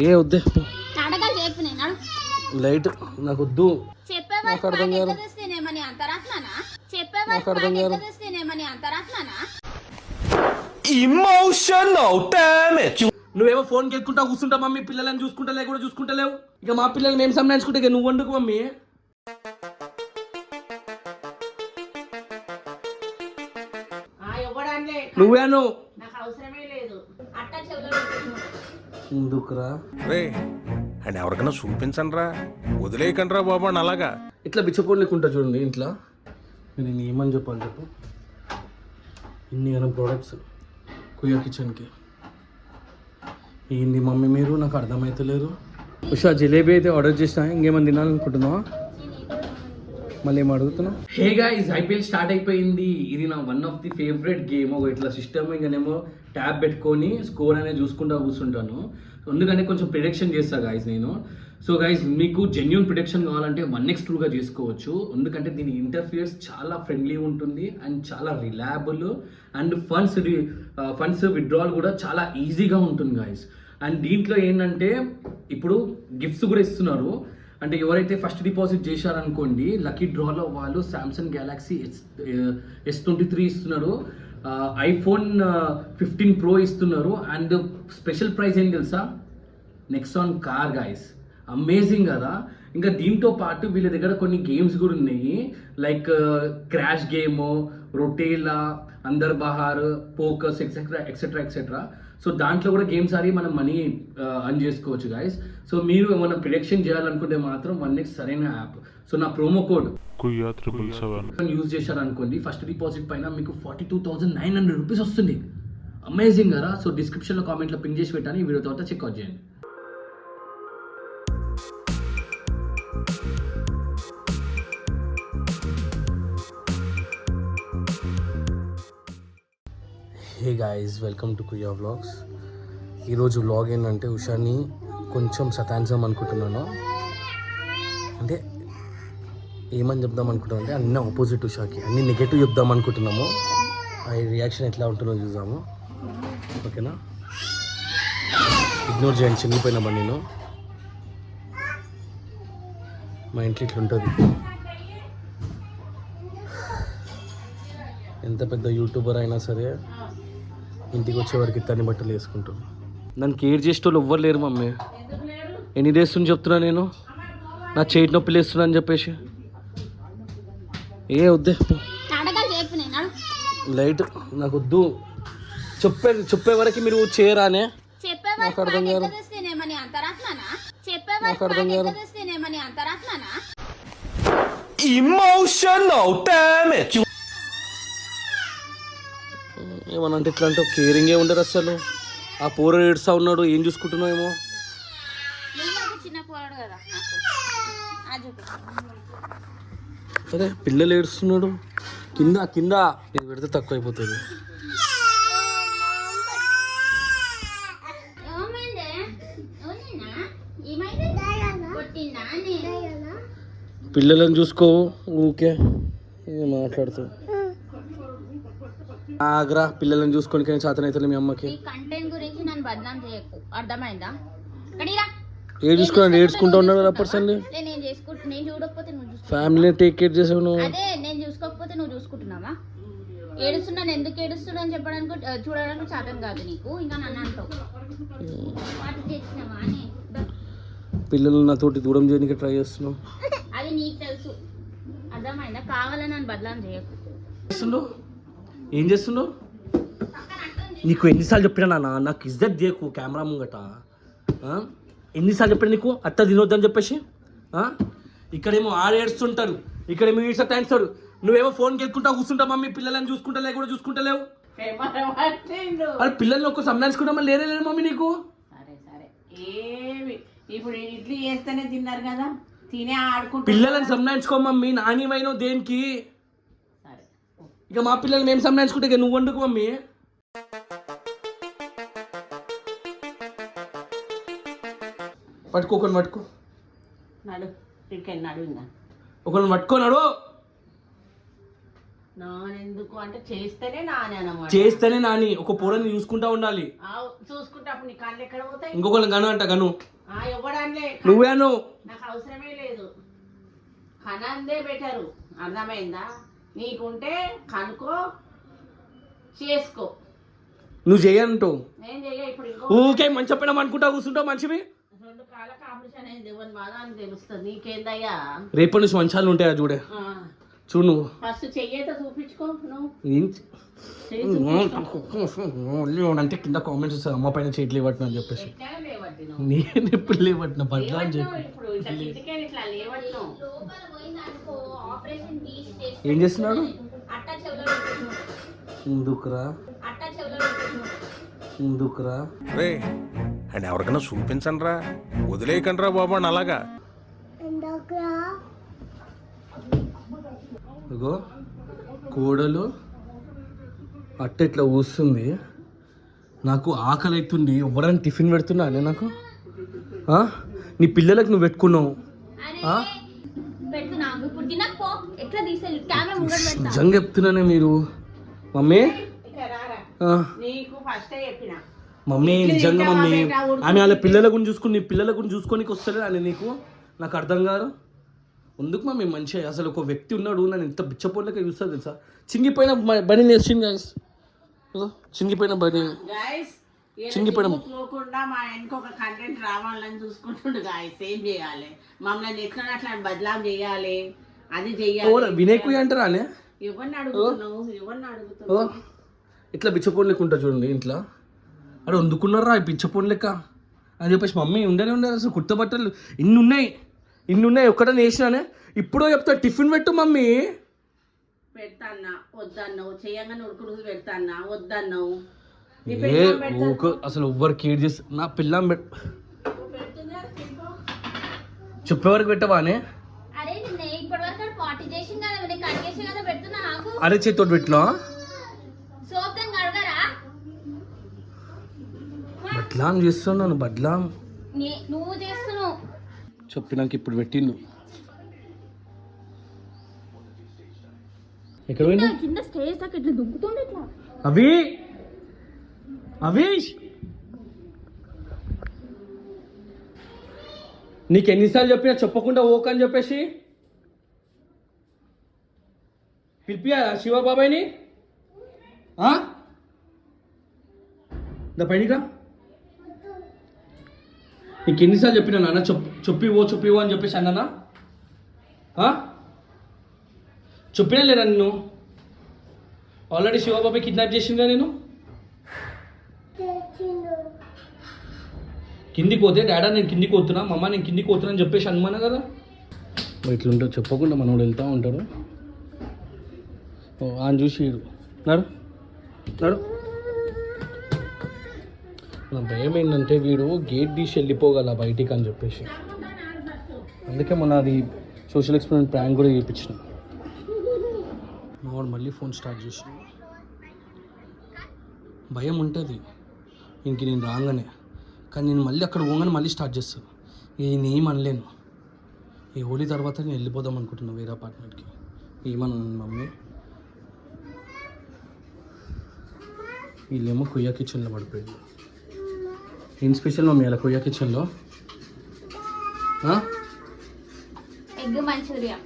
ఏ వద్దే లైట్ నాకు వద్దు. Emotional damage. నువ్వేమో ఫోన్ కెక్కుంటా కూర్చుంటా మమ్మీ, పిల్లలని చూసుకుంటలే కూడా చూసుకుంటలేవు. ఇక మా పిల్లలు మేము సంబంధించుకుంటే ఇక నువ్వు వండుకు మమ్మీ. నువ్వేను ఎందుకురా అండ్ ఎవరికైనా చూపించండి రా, వదిలేయకండి రా బాబా. అలాగా ఇట్లా బిచ్చపోలు లేకుంటా చూడండి ఇంట్లో. నేను ఏమని చెప్పాలి చెప్పు. ఇన్ని గనం ప్రోడక్ట్స్ కుయ్య కిచెన్కి ఏంది మమ్మీ మీరు, నాకు అర్థమవుతలేరు. ఉషా జిలేబీ అయితే ఆర్డర్ చేసినా, ఇంకేమైనా తినాలనుకుంటున్నావా? మళ్ళీ ఏం అడుగుతున్నావు? హే గైస్, ఐపీఎల్ స్టార్ట్ అయిపోయింది. ఇది నా one of the favourite game. ఒక ఇట్లా సిస్టమ్ ఇంకనేమో ట్యాబ్ పెట్టుకొని స్కోర్ అనేది చూసుకుంటూ కూర్చుంటాను. ఎందుకంటే కొంచెం ప్రిడిక్షన్ చేస్తా గైస్ నేను. సో గైస్, మీకు జెన్యూన్ ప్రిడిక్షన్ కావాలంటే 1x2గా చేసుకోవచ్చు. ఎందుకంటే దీని ఇంటర్ఫియర్స్ చాలా ఫ్రెండ్లీ ఉంటుంది అండ్ చాలా రిలయబుల్ అండ్ ఫండ్స్ విత్డ్రాల్ కూడా చాలా ఈజీగా ఉంటుంది గైస్. అండ్ దీంట్లో ఏంటంటే ఇప్పుడు గిఫ్ట్స్ కూడా ఇస్తున్నారు. అంటే ఎవరైతే ఫస్ట్ డిపాజిట్ చేశారనుకోండి, లక్కీ డ్రాలో వాళ్ళు సామ్సంగ్ గ్యాలక్సీ S23 ఇస్తున్నారు, ఐఫోన్ 15 Pro ఇస్తున్నారు. అండ్ స్పెషల్ ప్రైజ్ ఏం తెలుసా? Nexon car guys. అమేజింగ్ కదా. ఇంకా దీంతో పాటు వీళ్ళ దగ్గర కొన్ని గేమ్స్ కూడా ఉన్నాయి, లైక్ క్రాష్ గేమ్, రొటేలా, అందర్ Bahar, పోకస్ etcetera etcetera etcetera. So దాంట్లో కూడా గేమ్స్ ఆడి మనం మనీ అర్న్ చేసుకోవచ్చు గైస్. సో మీరు ఏమైనా ప్రిడిక్షన్ చేయాలనుకుంటే మాత్రం 1x సరైన యాప్. సో నా ప్రోమో కోడ్ యూజ్ చేశారనుకోండి, ఫస్ట్ డిపాజిట్ పైన మీకు 42,900 రూపీస్ వస్తుంది. అమేజింగ్ కదా. సో డిస్క్రిప్షన్లో కామెంట్లో పిన్ చేసి పెట్టాను, ఈ వీడియో తర్వాత చెక్అవుట్ చేయండి. హే గాయ్స్, వెల్కమ్ టు కుయ్యా వ్లాగ్స్. ఈరోజు వ్లాగ్ ఏంటంటే ఉషాని కొంచెం సతాయించాం అనుకుంటున్నాను. అంటే ఏమని చెప్దాం అనుకుంటున్నాను అంటే అన్నీ ఆపోజిట్ ఉషాకి, అన్నీ నెగటివ్ చెప్దాం అనుకుంటున్నాము. ఆ రియాక్షన్ ఎట్లా ఉంటుందో చూద్దాము, ఓకేనా? ఇగ్నోర్ చేయండి, చినిగిపోయిన బండి నేను. మా ఇంట్లో ఇట్లా ఉంటుంది. ఎంత పెద్ద యూట్యూబర్ అయినా సరే ఇంటికి వచ్చేవారికి ఇత్తని బట్టలు వేసుకుంటాను. నన్ను కేర్ చేసేటోళ్ళు ఎవ్వరు లేరు మమ్మీ. ఎన్ని డేస్ నుంచి చెప్తున్నా నేను, నా చేతి నొప్పి లేస్తున్నా అని చెప్పేసి. ఏ వద్దే లైట్ నాకు వద్దు. చెప్పే వరకు మీరు చేయరానే. నాకు అర్థం కాదు. Emotional damage. ఏమనంటే ఇట్లా అంటే కేరింగే ఉండరు అసలు. ఆ పూర ఏడుస్తా ఉన్నాడు, ఏం చూసుకుంటున్నావు ఏమో. అరే పిల్లలు ఏడుస్తున్నాడు, కింద కింద ఇది పెడితే తక్కువ అయిపోతుంది. పిల్లలను చూసుకో, ఊకే మాట్లాడుతావు. ఆగ్రా, పిల్లలను చూసుకొని చేతనైతే మీ అమ్మకి ఏ చూసుకున్నాను, ఏడ్చుకుంటూ ఉన్నాడు పర్సన్. ఫ్యామిలీ టేక్ కేర్ చేసావు నువ్వు. నేను చూసుకోకపోతే నువ్వు చూసుకుంటున్నావా? ఏడుస్తున్నాను, ఎందుకు ఏడుస్తున్నా అని చెప్పడానికి చూడడానికి చేతన్ కాదు నీకు. ఇంకా నన్ను అంటావు పిల్లలు నాతోటి దూరం చేయడానికి ట్రై చేస్తున్నావు. అది నీకు తెలుసు, అర్థమైందా? కావాలని నన్ను బదలాం చేయకు. ఏం చేస్తున్నావు? నీకు ఎన్నిసార్లు చెప్పినా నాన్న, నాకు ఇజ్జత్ చేయకు కెమెరా ముంగట. ఎన్నిసార్లు చెప్పినా నీకు అట్ట తినొద్దని చెప్పేసి. ఇక్కడేమో ఏడుస్తుంటారు, ఇక్కడేమో ఈడ్సా థ్యాంక్స్తాడు. నువ్వేమో ఫోన్కి ఎక్కుంటా కూర్చుంటా మమ్మీ, పిల్లలని చూసుకుంటలే కూడా చూసుకుంటలేవు. అరే పిల్లల్ని ఒక్క సంబంధించుకుంటా లేరే లేదు మమ్మీ నీకు. ఇప్పుడు ఇడ్లీ చేస్తేనే తిన్నారు కదా, తినే ఆడుకుంటా. పిల్లలని సంబంధించుకో మమ్మీ, నాణ్యమైన దేనికి. ఇక మా పిల్లలు మేము సంబంధించుకుంటే ఇక నువ్వు వండుకు మమ్మీ. పట్టుకోకొని పట్టుకో, నడు నడు ఒకరిని పట్టుకోనాడు. నానెందుకు అంటే చేస్తేనే నాని అన్నమాట. చేస్తేనే నాని. ఒక పొరని చూసుకుంటా ఉండాలి. చూసుకుంటే అప్పుడు నీ కళ్ళు ఎక్కడ పోతాయి? ఇంకొకళ్ళు గను అంట గను. ఎవడలే నువ్వేను. నాకు అవసరమే లేదు. కనందే బెటరు. అర్థమైందా? నీకుంటే కనుకో, చేసుకో. నువ్వు చెయ్యంటూ నేను చెయ్య. ఇప్పుడు ఇంకో ఊకే మంచి చెప్పినాం అనుకుంటా కూర్చుంటావు మంచివి. 2 కాళ్ళ కాంపిటీషన్ అయింది. ఎవరి బాధ అని తెలుస్తుంది. నీకేందయ్యా? రేపటి నుంచి మంచాలు ఉంటాయా చూడే. చూడు నువ్వు ఫస్ట్ చెయ్యేతో చూపించుకో. నువ్వు అంటే కింద కామెంట్స్ వస్తాయి, అమ్మ పైన చేయట్లే లేవట్టు అని చెప్పేసి. ఎట్లా లేవద్దు? నేను ఎప్పుడు లేవట్టిన బద్లా అని చెప్పి. ఇప్పుడు ఇట్లా కిందకే ఇట్లా లేవద్దు. ఏం చేస్తున్నాడు? అట్టా చెవులో పెట్టు. ముందుకురా, అట్టా చెవులో పెట్టు. ముందుకురా. రే అండ్ ఎవరికైనా చూపించండి రా, వదిలేయకండి రా బాబు అని అలాగా. ఇగో కోడలు అట్ట ఇట్లా ఊస్తుంది. నాకు ఆకలి అవుతుంది. ఎవరైనా టిఫిన్ పెడుతున్నా అనే నాకు. నీ పిల్లలకు నువ్వు పెట్టుకున్నావు. పెడుతున్నా ఇప్పుడు తినకపో. ఎట్లా తీసేది? కెమెరా ముంగట పెడతా. నిజంగా చెప్తున్నానే మీరు మమ్మీ. నీకు ఫస్ట్ చెప్పిన మమ్మీ నిజంగా మమ్మీ ఆమె వాళ్ళ పిల్లల గురించి చూసుకుని నీ పిల్లల గురించి చూసుకోనికి వస్తలేదు అని నీకు. నాకు అర్థం కాదు ఎందుకు మమ్మీ. మంచిగా అసలు ఒక వ్యక్తి ఉన్నాడు, నన్ను ఎంత బిచ్చపోలేక చూస్తుంది తెలుసా. చింగిపోయిన బని నేర్చింది గాయస్. చింగిపోయిన బని చింగిపోయిన పోకుండా మా ఇంకొక కంటెంట్ రావాలని చూసుకుంటుండు గాయస్. ఏం చేయాలి? మమ్మల్ని ఎట్లా అట్లా బదలాం చేయాలి, అది చెయ్యాలి. వినేకు అంటారా అనే ఎవరిని అడుగుతున్నావు? ఎవరిని అడుగుతున్నావు? ఇట్లా బిచ్చపోని లెక్క ఉంటా చూడండి ఇంట్లో. అరే వండుకున్నారా బిచ్చపోని లెక్క అని చెప్పేసి మమ్మీ ఉండనే ఉండదు. అసలు కుర్త బట్టలు ఇన్ని ఉన్నాయి ఒక్కటనే వేసినానే. ఇప్పుడో చెప్తా టిఫిన్ పెట్టు మమ్మీ. పెడతాన్నా వద్దన్నావు. చేయంగానే ఉడుకుడు పెడతాన్నా వద్దన్నావు. అసలు ఎవ్వరు కేర్ చేసి నా పిల్లం చెప్పేవరకు పెట్టవానే. అరే నిన్న ఇప్పటివరకు పార్టీ చేసింది కదా, నేను కడిగేసి కదా పెడుతున్నా. ఆకు అరే చేతితో పెట్టినా సోప్తం కడగరా? బడ్లాం చేస్తున్నాను. బడ్లాం నువ్వు చేస్తున్నావు. చెప్పినాక ఇప్పుడు పెట్టిండు. ఎక్కడ పోయింది? కింద స్టేజ్ దాకా ఇట్లా దుంకుతుండే ఇట్లా. అవీష్ నీకు ఎన్నిసార్లు చెప్పినా చెప్పకుండా ఓక్ అని చెప్పేసి పిలిపియా శివబాబాయ్ని. దా పైనిగా. నీకు ఎన్నిసార్లు చెప్పినా నాన్న చెప్పివో అని చెప్పేసి అన్నానా? చెప్పినా లేదా నిన్ను? ఆల్రెడీ శివబాబాయ్ కిడ్నాప్ చేసిందా నేను? కిందికి పోతే డాడా నేను కిందికి పోతున్నా, మమ్మ నేను కిందికి పోతున్నా అని చెప్పేసి అనుమానం కదా. ఇట్లుంటాడు చెప్పకుండా మనోడు వెళ్తూ ఉంటాడు. ఆయన చూసి నాడు నా భయం ఏంటంటే వీడు గేట్ తీసి వెళ్ళిపోగల బయటికి అని చెప్పేసి. అందుకే మన అది సోషల్ ఎక్స్పెరిమెంట్ ప్రాంక్ కూడా చేయించిన. వాడు మళ్ళీ ఫోన్ స్టార్ట్ చేసి భయం ఉంటుంది ఇంక నేను రాగానే. కానీ నేను మళ్ళీ అక్కడ పోగానే మళ్ళీ స్టార్ట్ చేస్తాను. నేనేం అనలేను. ఈ హోలీ తర్వాత నేను వెళ్ళిపోదాం అనుకుంటున్నాను వేరే అపార్ట్మెంట్కి. ఏమన్నాను మమ్మీ? వీళ్ళేమో కొయ్య కిచెన్లో పడిపోయింది. ఏం స్పెషల్ మమ్మీ అలా కొయ్య కిచెన్లో? Egg manchurian.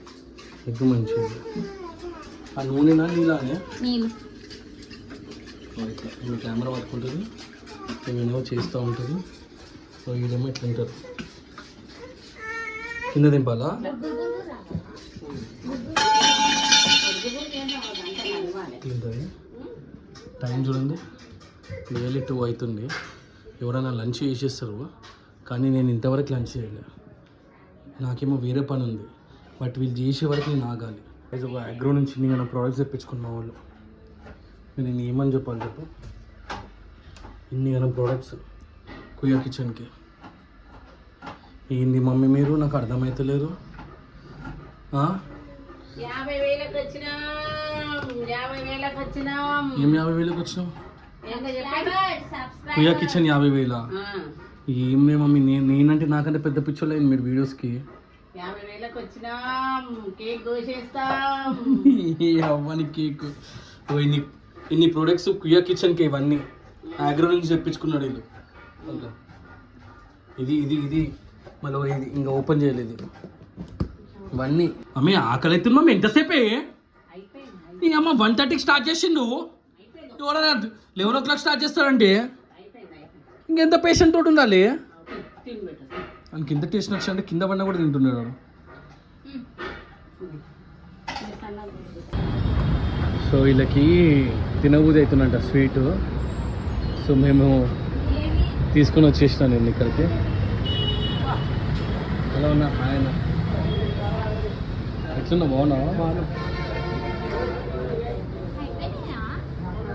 Egg manchurian. ఆ నూనెనా నీళ్ళనే? నీళ్ళు. ఇట్లా మీ కెమెరా పట్టుకుంటుంది, ఏమేమో చేస్తూ ఉంటుంది. సో వీడేమో ఇట్లా ఉంటారు. కింద దింపాలా? ఉంటుంది. టైం చూడండి 12 అవుతుంది. ఎవరైనా లంచ్ చేసేస్తారు కానీ నేను ఇంతవరకు లంచ్ చేయలే. నాకేమో వేరే పని ఉంది. బట్ వీళ్ళు చేసే వరకు నేను ఆగాలి. ఒక అగ్రో నుంచి నేను ప్రోడక్ట్స్ తెప్పించుకున్న వాళ్ళు. నేను ఏమని చెప్పాలి చెప్పు? ఇన్ని ప్రోడక్ట్స్ కుయ్య కిచెన్కి. ఏంది మమ్మీ మీరు? నాకు అర్థమవుతలేదు. 50,000 వచ్చినా. ఏం 50,000 వచ్చినావు? కుయ్య కిచెన్ 50,000? ఏం మమ్మీ నేనంటే నాకంటే పెద్ద పిచ్చోళ్ళు అయింది మీరు వీడియోస్కి. 50,000 పండగకి వచ్చినాం, కేక్ కోసేస్తాం. అవ్వని కేక్ ఇన్ని ప్రొడక్ట్స్ కుయా కిచెన్కి ఇవన్నీ ఆగ్రో నుంచి తెప్పించుకున్నాడు వీళ్ళు. ఇది ఇది ఇది మళ్ళీ ఇది ఇంకా ఓపెన్ చేయలేదు ఇవన్నీ. అమ్మే ఆకలి అవుతుంది మమ్మీ, ఎంతసేపే? ఈ అమ్మ 1:30కి స్టార్ట్ చేసిండు, 11 o'clock స్టార్ట్ చేస్తాడంటే ఇంకెంత పేషెంట్ తోటి ఉండాలి. ఆయనకి ఎంత టేస్ట్ నచ్చిందంటే కింద పడినా కూడా తింటున్నాడు వాడు. సో వీళ్ళకి తినబుద్ధి అవుతుందంట స్వీట్. సో మేము తీసుకొని వచ్చేసినాను నేను ఇక్కడికి. ఎలా ఉన్నా ఆయన ఎట్లున్నా? బాగున్నావా? బాగా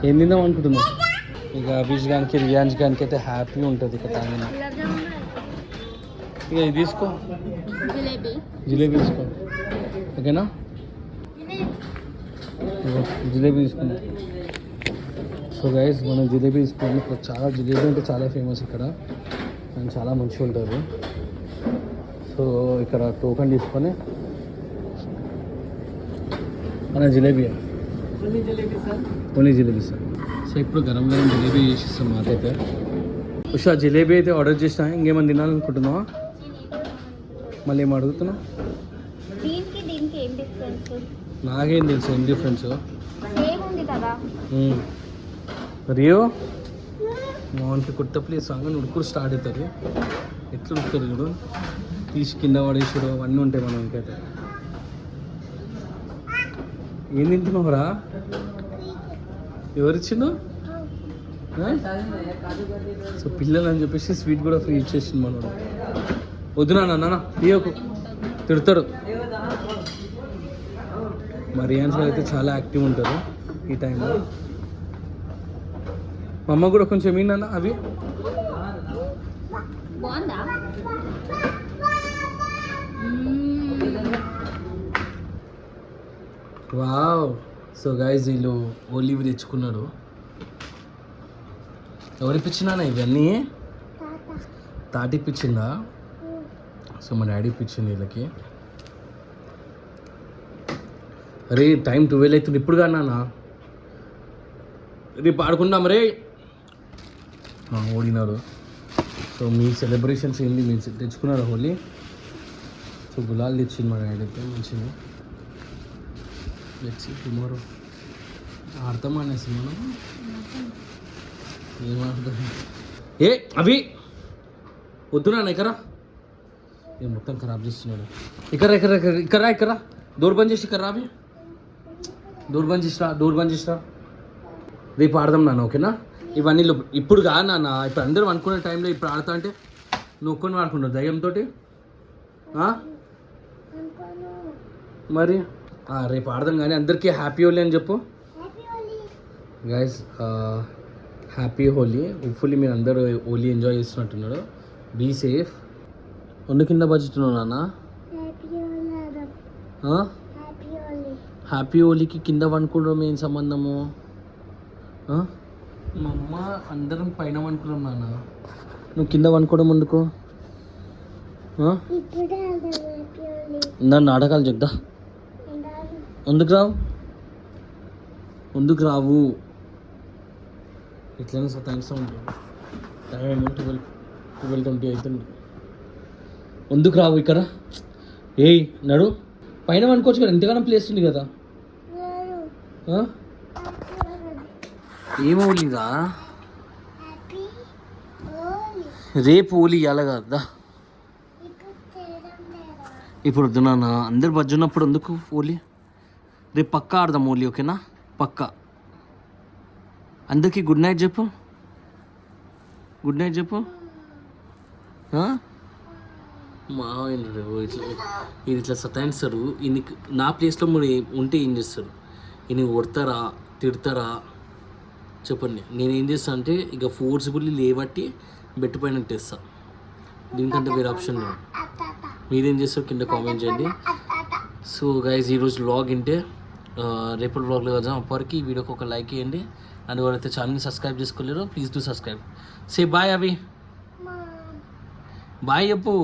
ఏం తిందాం అనుకుంటున్నా? ఇక అభిష్ గానికి రియాన్స్ గానికి అయితే హ్యాపీగా ఉంటుంది ఇక తాగిన. ఇక ఇది తీసుకో, జిలేబీ తీసుకో, ఓకేనా? జిలేబీ తీసుకుందాం. సో గైస్ మనం జిలేబీ తీసుకున్నాం. ఇక్కడ చాలా జిలేబీ అంటే చాలా ఫేమస్ ఇక్కడ అండ్ చాలా మంచిగా ఉంటుంది. సో ఇక్కడ టోకెన్ తీసుకొని మన jalebi only jalebi sir. So ఇప్పుడు గరం గరం జిలేబీ చేసిస్తాం మాకైతే. ఉషా జిలేబీ అయితే ఆర్డర్ చేసినా, ఇంకేమైనా తినాలనుకుంటున్నావా? మళ్ళీ ఏం అడుగుతున్నావు? దీనికి ఏం డిఫరెన్స్? నాకేం తెలుసు ఏం డిఫరెన్స్. సేమ్ ఉంది కదా. రియో మోహన్కి కొత్త ప్లేస్ రాగానే ఉడుకుడు స్టార్ట్ అవుతుంది. ఎట్లా ఉడుకుతారు చూడు, తీసి కింద పడేసాడు అవన్నీ ఉంటాయి మనం ఇంకైతే. ఏం తింటున్నావురా? ఎవరిచ్చిండు? సో పిల్లలు అని చెప్పేసి స్వీట్ కూడా ఫ్రీ ఇచ్చేసింది మనోడు. వద్దునా నాన్న తీయకు, తిడతాడు. మా రియాన్స్ అయితే చాలా యాక్టివ్ ఉంటారు ఈ టైంలో. మా అమ్మ కూడా కొంచెం ఏంటన్నా అవి బాగుందా? వావ్. సో గైజ్ వీళ్ళు ఓలివ్ తెచ్చుకున్నాడు. ఎవరిప్పించినా ఇవన్నీ? తాటిప్పించిందా? సో మా డాడీ ఇప్పించింది వీళ్ళకి. అరే టైం 12 అవుతుంది ఇప్పుడు కానీ నాన్న, రేపు ఆడుకుందాం రే. ఓడినారు. సో మీ సెలబ్రేషన్స్ ఏంటి? మీరు తెచ్చుకున్నారు హోలీ? సో గులాల్ తెచ్చింది మా డాడీ అయితే మంచిది. తెచ్చి టుమారో ఆడతాం అనేసి మనం ఏమాడతాం. ఏ అవి వద్దునా ఎక్కరా, ఏ మొత్తం ఖరాబ్ చేస్తున్నాడు. ఇక్కడ ఇక్కడ ఇక్కడ ఇక్కడ డోర్ బంద్ చేసి ఇక్కడ అవి డోర్ బంద్ చేసిరా. రేపు ఆడదాం నాన్న, ఓకేనా? ఇవన్నీ ఇప్పుడు కాదు నాన్న, ఇప్పుడు అందరూ అనుకునే టైంలో ఇప్పుడు ఆడతా అంటే నువ్వు ఒక్కని ఆడుకుంటావు దయ్యంతో మరి. రేపు ఆడదాం కానీ అందరికీ హ్యాపీ హోలీ అని చెప్పు గైస్. హ్యాపీ హోలీ. హోప్ఫుల్లీ మీరు అందరూ హోలీ ఎంజాయ్ చేస్తున్నట్టున్నారు. Be safe. ఒండు కింద బజ్జుతున్నావు నాన్న. హ్యాపీ హోలీకి కింద వండుకోవడం ఏం సంబంధము? మా అమ్మ అందరం పైన వండుకున్నాం నాన్న, నువ్వు కింద వండుకోవడం ఎందుకు? నన్ను నాటకాలు చెప్దా. ఎందుకు రావు ఇట్లనే సతాయిస్తూ ఉంటుంది. టైం ఏమో 12:20 అవుతుంది. ఎందుకు రావు ఇక్కడ? ఏయ్ నడు, పైన వండుకోవచ్చు కదా, ఇంతగానో ప్లేస్ ఉంది కదా. ఏం హోలీరా? రేపు హోలీ ఇవ్వాలి కదా. ఇప్పుడు వద్దు నాన్న, అందరు బజ్జున్నప్పుడు ఎందుకు హోలీ? రేపు పక్కా ఆడదాం హోలీ, ఓకేనా? పక్కా. అందరికీ గుడ్ నైట్ చెప్పు. గుడ్ నైట్ చెప్పు. మా ఇట్లా ఇది ఇట్లా సతాయిస్తారు. ఈయనకి నా ప్లేస్లో మరి ఉంటే ఏం చేస్తారు? ఈయన కొడతారా తిడతారా చెప్పండి. నేనేం చేస్తాను అంటే ఇక ఫోర్స్ఫుల్లీ లేబట్టి బెట్టు పైన తెస్తా. దీనికంటే వేరే ఆప్షన్ లేదు. మీరేం చేస్తారు కింద కామెంట్ చేయండి. సో గైజ్ ఈరోజు వ్లాగ్ ఇంటే, రేపటి వ్లాగ్లో కదా అప్పటికి ఈ వీడియోకి ఒక లైక్ చేయండి. అండ్ ఎవరైతే ఛానల్ని సబ్స్క్రైబ్ చేసుకోలేరో please do subscribe. Say bye అవి, బాయ్ చెప్పు.